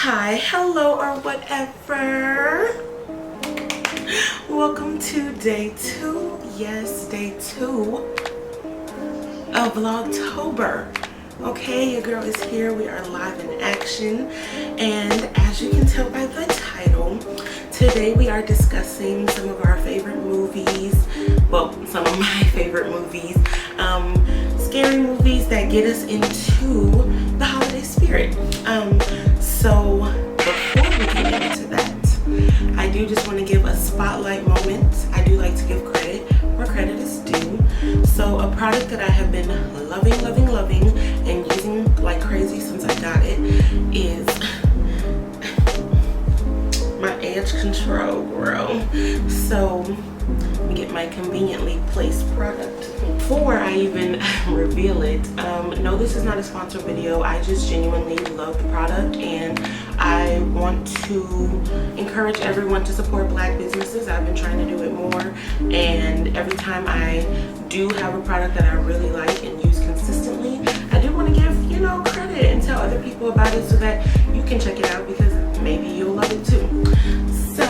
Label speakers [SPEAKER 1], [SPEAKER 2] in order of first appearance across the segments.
[SPEAKER 1] Hi, hello, or whatever. Welcome to day 2. Yes, day 2 of Vlogtober. Okay, your girl is here. We are live in action. And as you can tell by the title, today we are discussing some of our favorite movies. Well, some of my favorite movies. Scary movies that get us into the holiday spirit. So before we get into that, I do just want to give a spotlight moment. I do like to give credit where credit is due. So a product that I have been loving and using like crazy since I got it is my edge control, bro. So let me get my conveniently placed product before I even reveal it. No, this is not a sponsored video. I just genuinely love the product and I want to encourage everyone to support Black businesses. I've been trying to do it more, and every time I do have a product that I really like and use consistently, I do want to give, you know, credit and tell other people about it so that you can check it out because maybe you'll love it too. So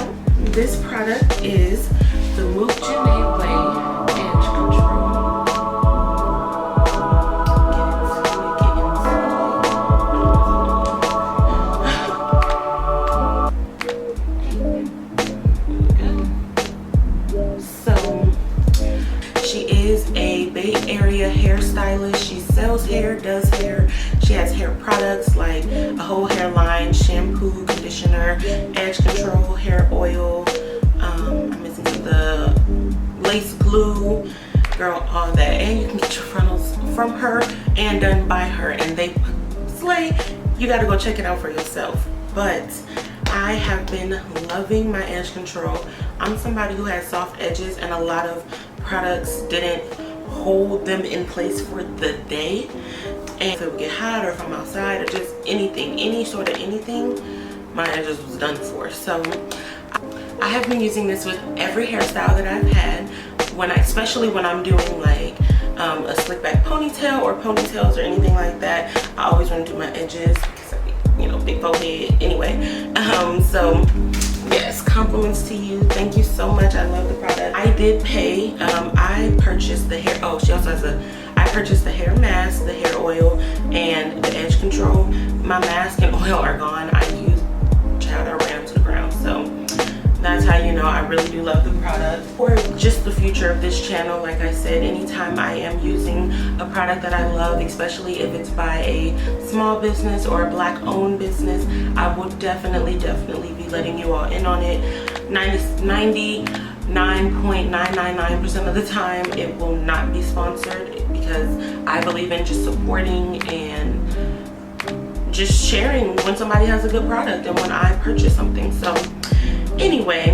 [SPEAKER 1] this product is the Move Janae Way Edge Control. Hairstylist. She sells hair, does hair. She has hair products like a whole hair line, shampoo, conditioner, edge control, hair oil. I'm missing the lace glue, girl, all that. And you can get your frontals from her and done by her, and they slay. You got to go check it out for yourself. But I have been loving my edge control. I'm somebody who has soft edges, and a lot of products didn't hold them in place for the day, and if it would get hot or if I'm outside or just anything, any sort of anything, my edges was done for. So I have been using this with every hairstyle that I've had, especially when I'm doing like a slick back ponytail or ponytails or anything like that. I always want to do my edges because I, you know, big forehead anyway. So yes, compliments to you. Thank you so much. I love the product. I did pay. I purchased the hair. Oh, she also has I purchased the hair mask, the hair oil, and the edge control. My mask and oil are gone. I ran them to the ground. So that's how you know I really do love the product. For just the future of this channel, like I said, anytime I am using a product that I love, especially if it's by a small business or a Black owned business, I will definitely be letting you all in on it. 99.999% of the time it will not be sponsored, because I believe in just supporting and just sharing when somebody has a good product and when I purchase something. So anyway,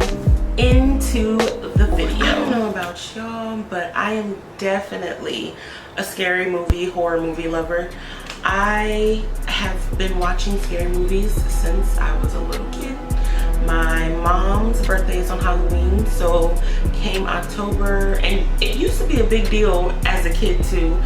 [SPEAKER 1] into the video. I don't know about y'all, but I am definitely a scary movie, horror movie lover. I have been watching scary movies since I was a little kid. My mom's birthday is on Halloween, so came October, and it used to be a big deal as a kid too.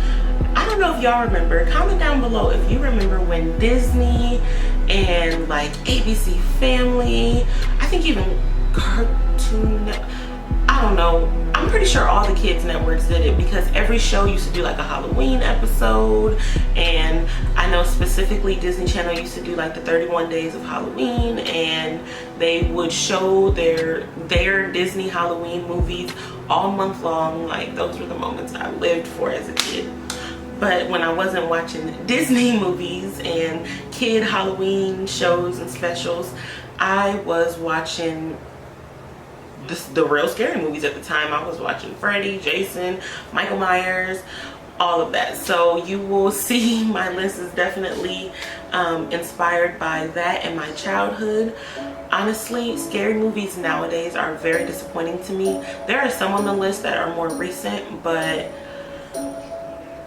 [SPEAKER 1] I don't know if y'all remember. Comment down below if you remember when Disney and like ABC Family, I think even Cartoon, I don't know, I'm pretty sure all the kids networks did it, because every show used to do like a Halloween episode. And I know specifically Disney Channel used to do like the 31 days of Halloween, and they would show their Disney Halloween movies all month long. Like, those were the moments I lived for as a kid. But when I wasn't watching Disney movies and kid Halloween shows and specials, I was watching the real scary movies at the time. I was watching Freddy, Jason, Michael Myers, all of that. So you will see my list is definitely inspired by that and my childhood. Honestly, scary movies nowadays are very disappointing to me. There are some on the list that are more recent, but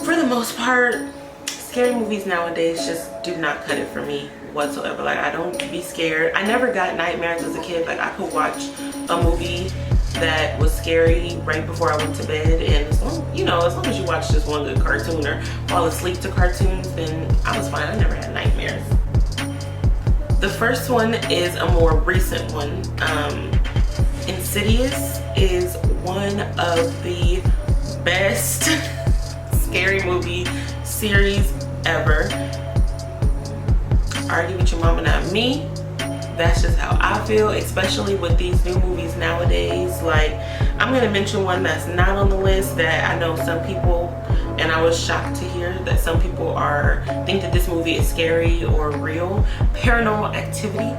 [SPEAKER 1] for the most part, scary movies nowadays just do not cut it for me whatsoever. Like, I don't be scared. I never got nightmares as a kid. Like, I could watch a movie that was scary right before I went to bed, and as long, you know, as long as you watch just one good cartoon or fall asleep to cartoons, then I was fine. I never had nightmares. The first one is a more recent one. Insidious is one of the best scary movie series ever. Argue with your mama, not me. That's just how I feel, especially with these new movies nowadays. Like, I'm gonna mention one that's not on the list that I know some people, and I was shocked to hear that some people think that this movie is scary or real. Paranormal Activity.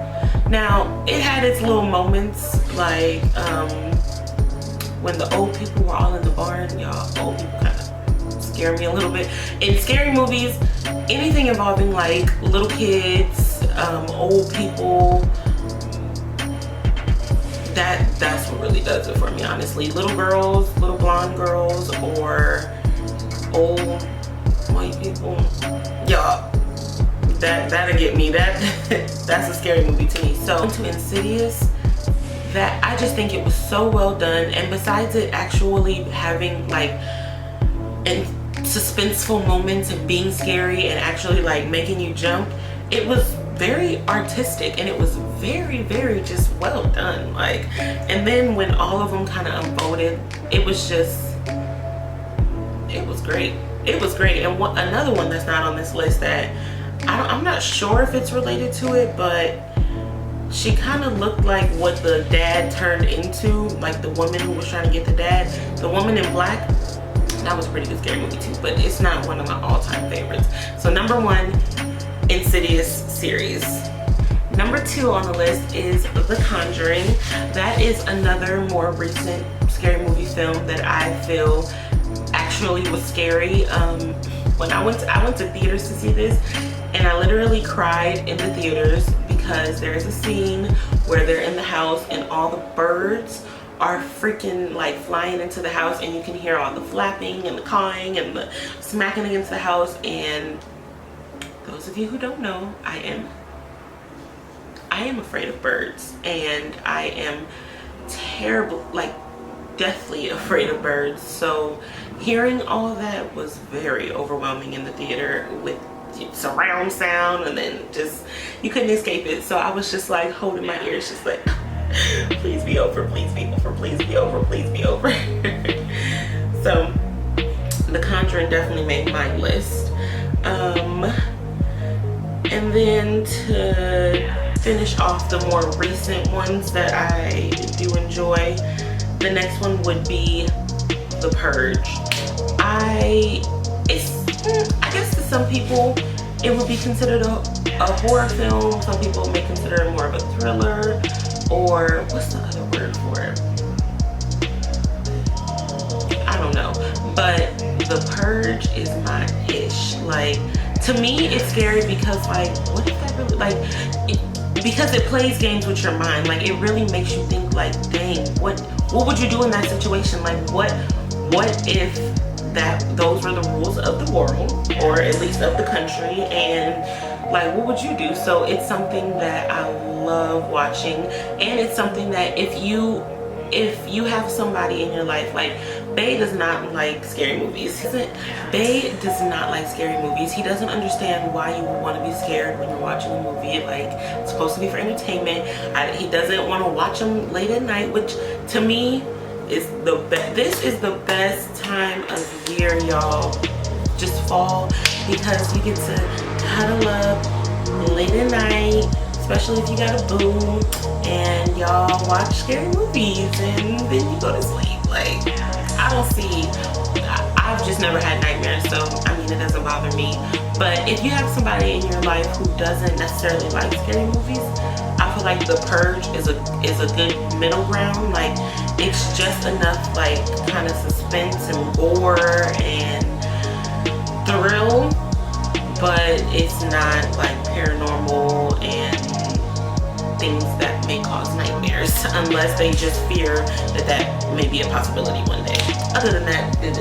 [SPEAKER 1] Now, it had its little moments, like when the old people were all in the barn. Y'all, old people kind of scare me a little bit. In scary movies, anything involving like little kids, old people, that's what really does it for me, honestly. Little girls, little blonde girls, or old white people, y'all, that'll get me. That's a scary movie to me. So to Insidious, that I just think it was so well done, and besides it actually having like suspenseful moments and being scary and actually like making you jump, it was very artistic, and it was very, very just well done. Like, and then when all of them kind of unfolded, it was great. It was great. And another one that's not on this list that I'm not sure if it's related to it, but she kind of looked like what the dad turned into, like the woman who was trying to get the dad. The Woman in Black, that was a pretty good scary movie too, but it's not one of my all-time favorites. So number one, Insidious series. Number two on the list is The Conjuring. That is another more recent scary movie film that I feel actually was scary. When I went to theaters to see this, and I literally cried in the theaters because there's a scene where they're in the house and all the birds are freaking like flying into the house, and you can hear all the flapping and the cawing and the smacking against the house. And those of you who don't know, I am afraid of birds, and I am terrible, like deathly afraid of birds. So hearing all of that was very overwhelming in the theater with surround sound, and then just you couldn't escape it. So I was just like holding my ears, just like, please be over, please be over, please be over, please be over. So The Conjuring definitely made my list. And then to finish off the more recent ones that I do enjoy, the next one would be The Purge. I guess to some people it would be considered a horror film. Some people may consider it more of a thriller, or what's the other word for it? I don't know. But The Purge is my ish. Like, to me it's scary because like, what if that really, like, because it plays games with your mind. Like, it really makes you think like, dang, what would you do in that situation? Like, what if those were the rules of the world, or at least of the country, and like, what would you do? So it's something that I love watching, and it's something that if you have somebody in your life, like Bae does not like scary movies. Bae does not like scary movies. He doesn't understand why you would want to be scared when you're watching a movie. Like, it's supposed to be for entertainment. He doesn't want to watch them late at night, which to me is the best. This is the best time of year, y'all. Just fall, because you get to cuddle up late at night, especially if you got a boo, and y'all watch scary movies, and then you go to sleep. Like, I've just never had nightmares, so I mean, it doesn't bother me. But if you have somebody in your life who doesn't necessarily like scary movies, I feel like The Purge is a good middle ground. Like, it's just enough like kind of suspense and gore and thrill, but it's not like paranormal and things that may cause nightmares, unless they just fear that may be a possibility one day. Other than that, they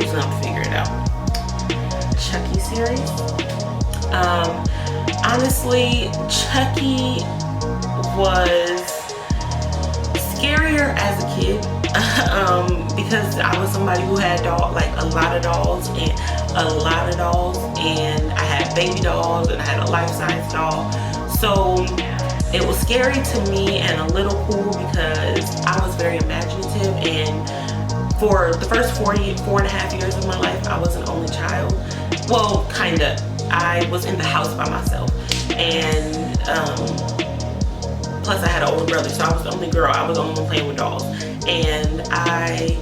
[SPEAKER 1] just have to figure it out. Chucky series. Honestly, Chucky was scarier as a kid because I was somebody who had a lot of dolls, and I had baby dolls, and I had a life-size doll. So So it was scary to me and a little cool because I was very imaginative, and for the first 4.5 years of my life, I was an only child. Well, kinda. I was in the house by myself, and plus I had an older brother, so I was the only girl. I was the only one playing with dolls, and I,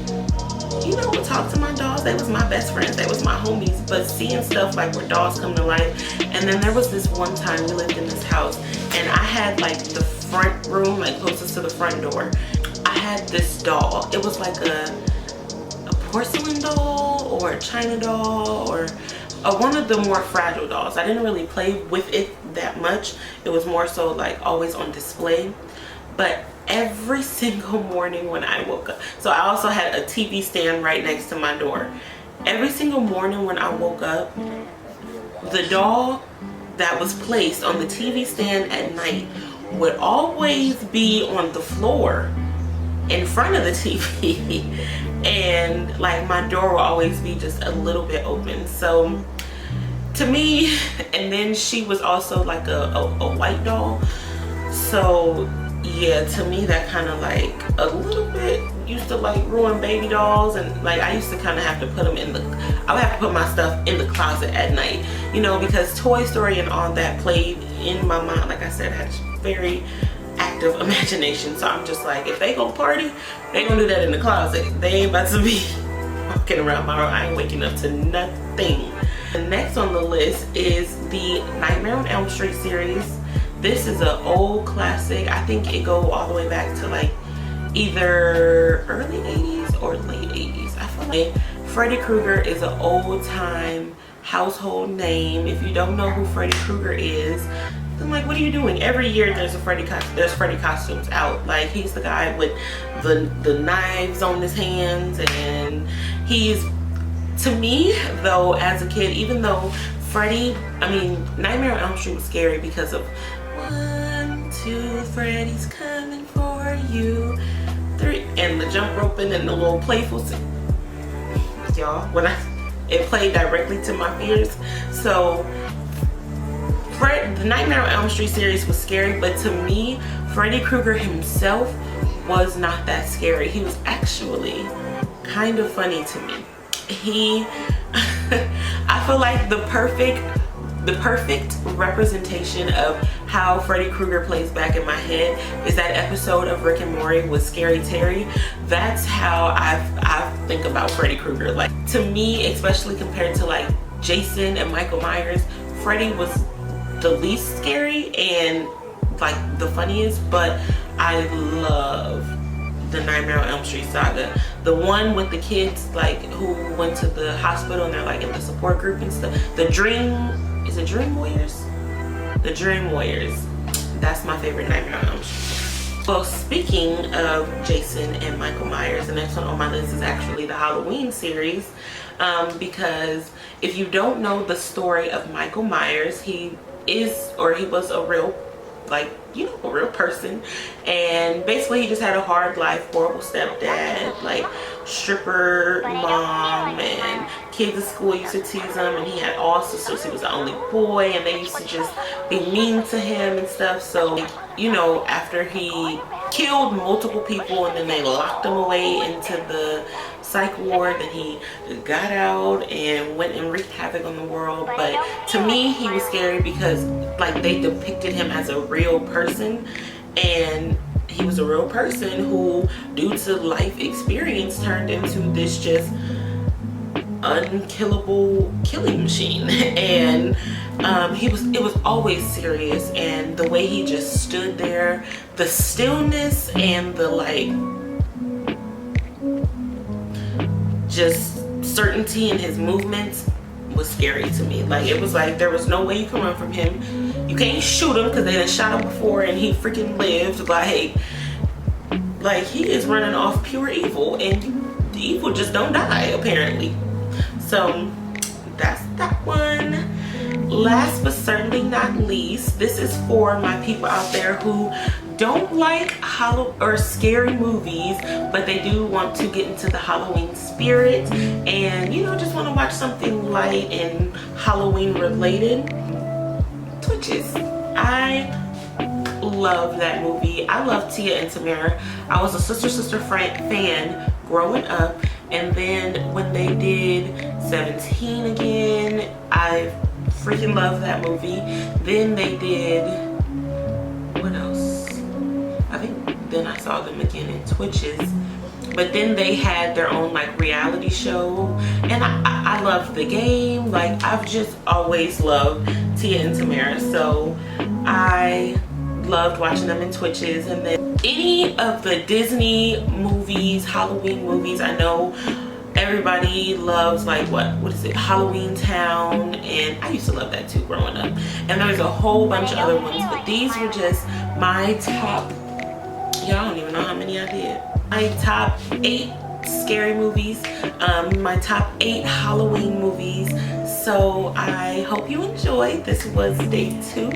[SPEAKER 1] you know, would talk to my dolls. They was my best friends. They was my homies. But seeing stuff like where dolls come to life, and then there was this one time we lived in this house, and I had like the front room, like closest to the front door. I had this doll. It was like a porcelain doll or a china doll or one of the more fragile dolls. I didn't really play with it that much. It was more so like always on display. But every single morning when I woke up, so I also had a TV stand right next to my door. Every single morning when I woke up, the doll that was placed on the TV stand at night would always be on the floor in front of the TV. And like my door will always be just a little bit open. So to me, and then she was also like a white doll. So yeah, to me that kind of like a little bit used to like ruin baby dolls, and like I used to kind of have to put them in the, I would have to put my stuff in the closet at night, you know, because Toy Story and all that played in my mind. Like I said, I had very active imagination, so I'm just like, if they go party, they gonna do that in the closet. They ain't about to be walking around my room. I ain't waking up to nothing. The next on the list is the Nightmare on Elm Street series. This is an old classic. I think it go all the way back to like either early 80s or late 80s. I feel like Freddy Krueger is an old time household name. If you don't know who Freddy Krueger is, then like, what are you doing? Every year there's Freddy costumes out. Like, he's the guy with the knives on his hands, and he's, to me though, as a kid, even though Nightmare on Elm Street was scary because of 1, 2, Freddy's coming for you, 3, and the jump roping and the little playful, y'all, it played directly to my fears. So the Nightmare on Elm Street series was scary, but to me, Freddy Krueger himself was not that scary. He was actually kind of funny to me. I feel like the perfect representation of how Freddy Krueger plays back in my head is that episode of Rick and Morty with Scary Terry. That's how I think about Freddy Krueger. Like, to me, especially compared to like Jason and Michael Myers, Freddy was the least scary and like the funniest, but I love the Nightmare on Elm Street saga. The one with the kids like who went to the hospital and they're like in the support group and stuff. Is it Dream Warriors? The Dream Warriors. That's my favorite Nightmare on Elm Street. Well, speaking of Jason and Michael Myers, the next one on my list is actually the Halloween series. Because if you don't know the story of Michael Myers, he was a real, like, you know, a real person, and basically he just had a hard life, horrible stepdad, like stripper mom, and kids at school used to tease him, and he had all sisters. He was the only boy, and they used to just be mean to him and stuff. So, you know, after he killed multiple people and then they locked him away into the psych ward, then he got out and went and wreaked havoc on the world. But to me, he was scary because like they depicted him as a real person, and he was a real person who, due to life experience, turned into this just unkillable killing machine. And it was always serious, and the way he just stood there, the stillness and the like just certainty in his movements was scary to me. Like, it was like there was no way you can run from him. You can't shoot him because they done shot him before and he freaking lived. Like he is running off pure evil, and the evil just don't die apparently. So that's that one. Last but certainly not least, this is for my people out there who don't like scary movies, but they do want to get into the Halloween spirit and, you know, just want to watch something light and Halloween related. Twitches. I love that movie. I love Tia and Tamara. I was a Sister fan growing up, and then when they did 17 again, I freaking love that movie. Then they did, what else? I think then I saw them again in Twitches. But then they had their own like reality show, and I loved the game. Like, I've just always loved Tia and Tamara, so I loved watching them in Twitches. And then any of the Disney movies, Halloween movies, I know everybody loves, like, what is it, Halloween Town, and I used to love that too growing up. And there's a whole bunch of other ones, but these were just my top, y'all don't even know how many I did. My top 8 scary movies, my top 8 Halloween movies. So I hope you enjoyed. This was day 2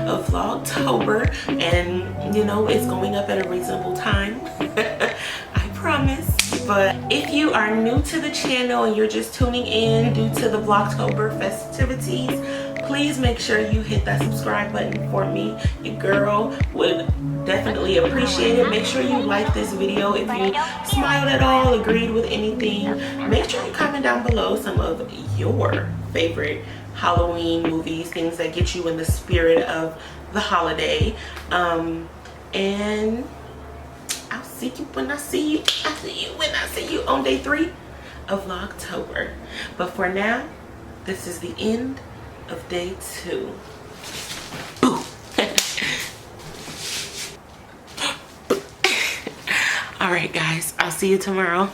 [SPEAKER 1] of Vlogtober, and you know, it's going up at a reasonable time. I promise. But if you are new to the channel and you're just tuning in due to the Vlogtober festivities, please make sure you hit that subscribe button for me. Your girl would definitely appreciate it. Make sure you like this video. If you smiled at all, agreed with anything, make sure you comment down below some of your favorite Halloween movies, things that get you in the spirit of the holiday. And I'll see you when I see you. I'll see you when I see you on day 3 of Vlogtober. But for now, this is the end of day 2. All right, guys, I'll see you tomorrow.